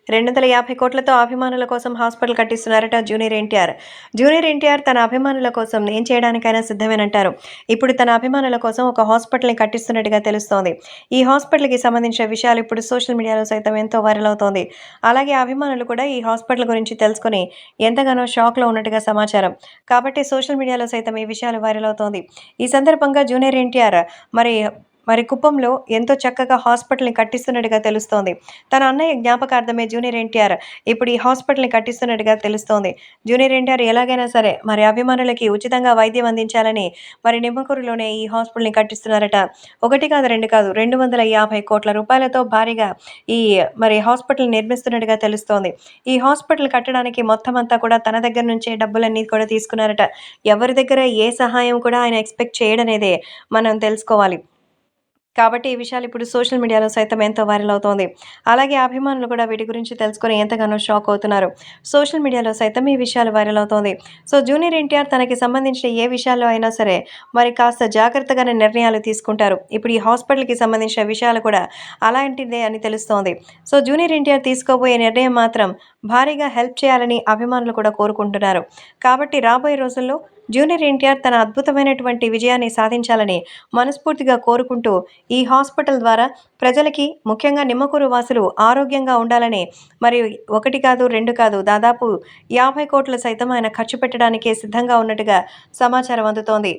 250 కోట్లతో అభిమానుల కోసం హాస్పిటల్ కట్టిస్తున్నారట జూనియర్ ఎన్టీఆర్. జూనియర్ ఎన్టీఆర్ తన అభిమానుల కోసం ఏం చేయడానికైనా సిద్ధమేనంటారు. ఇప్పుడు తన అభిమానుల కోసం ఒక హాస్పిటల్‌ని కట్టిస్తున్నట్టుగా తెలుస్తోంది. ఈ హాస్పిటల్‌కి సంబంధించిన విషయాలు ఇప్పుడు సోషల్ మీడియాలో సైతం ఎంతో వైరల్ అవుతోంది. అలాగే అభిమానులు కూడా ఈ హాస్పిటల్ గురించి తెలుసుకొని ఎంతగానో షాక్‌లో ఉన్నట్టుగా సమాచారం. కాబట్టి సోషల్ మీడియాలో సైతం ఈ విషయాలు వైరల్ అవుతోంది. ఈ సందర్భంగా జూనియర్ ఎన్టీఆర్ మరి కుప్పంలో ఎంతో చక్కగా హాస్పిటల్‌ని కట్టిస్తున్నట్టుగా తెలుస్తోంది. తన అన్నయ్య జ్ఞాపకార్థమే జూనియర్ ఎన్టీఆర్ ఇప్పుడు ఈ హాస్పిటల్‌ని కట్టిస్తున్నట్టుగా తెలుస్తోంది. జూనియర్ ఎన్టీఆర్ ఎలాగైనా సరే మరి అభిమానులకి ఉచితంగా వైద్యం అందించాలని మరి నిమ్మకూరులోనే ఈ హాస్పిటల్‌ని కట్టిస్తున్నారట. ఒకటి కాదు, రెండు కాదు, 250 కోట్ల రూపాయలతో భారీగా ఈ మరి హాస్పిటల్ నిర్మిస్తున్నట్టుగా తెలుస్తోంది. ఈ హాస్పిటల్ కట్టడానికి మొత్తం అంతా కూడా తన దగ్గర నుంచే డబ్బులన్నీ కూడా తీసుకున్నారట. ఎవరి దగ్గర ఏ సహాయం కూడా ఆయన ఎక్స్‌పెక్ట్ చేయడనేదే మనం తెలుసుకోవాలి. కాబట్టి ఈ విషయాలు ఇప్పుడు సోషల్ మీడియాలో సైతం ఎంతో వైరల్ అవుతోంది. అలాగే అభిమానులు కూడా వీటి గురించి తెలుసుకొని ఎంతగానో షాక్ అవుతున్నారు. సోషల్ మీడియాలో సైతం ఈ విషయాలు వైరల్ అవుతోంది. సో జూనియర్ ఎన్టీఆర్ తనకి సంబంధించిన ఏ విషయాల్లో అయినా సరే మరి కాస్త జాగ్రత్తగానే నిర్ణయాలు తీసుకుంటారు. ఇప్పుడు ఈ హాస్పిటల్‌కి సంబంధించిన విషయాలు కూడా అలాంటిదే అని తెలుస్తోంది. సో జూనియర్ ఎన్టీఆర్ తీసుకోబోయే నిర్ణయం మాత్రం భారీగా హెల్ప్ చేయాలని అభిమానులు కూడా కోరుకుంటున్నారు. కాబట్టి రాబోయే రోజుల్లో జూనియర్ ఎన్టీఆర్ తన అద్భుతమైనటువంటి విజయాన్ని సాధించాలని మనస్ఫూర్తిగా కోరుకుంటూ ఈ హాస్పిటల్ ద్వారా ప్రజలకి ముఖ్యంగా నిమ్మకూరు వాసులు ఆరోగ్యంగా ఉండాలని మరి 1 కాదు, 2 కాదు, దాదాపు 50 కోట్లు సైతం ఆయన ఖర్చు పెట్టడానికే సిద్ధంగా ఉన్నట్టుగా సమాచారం అందుతోంది.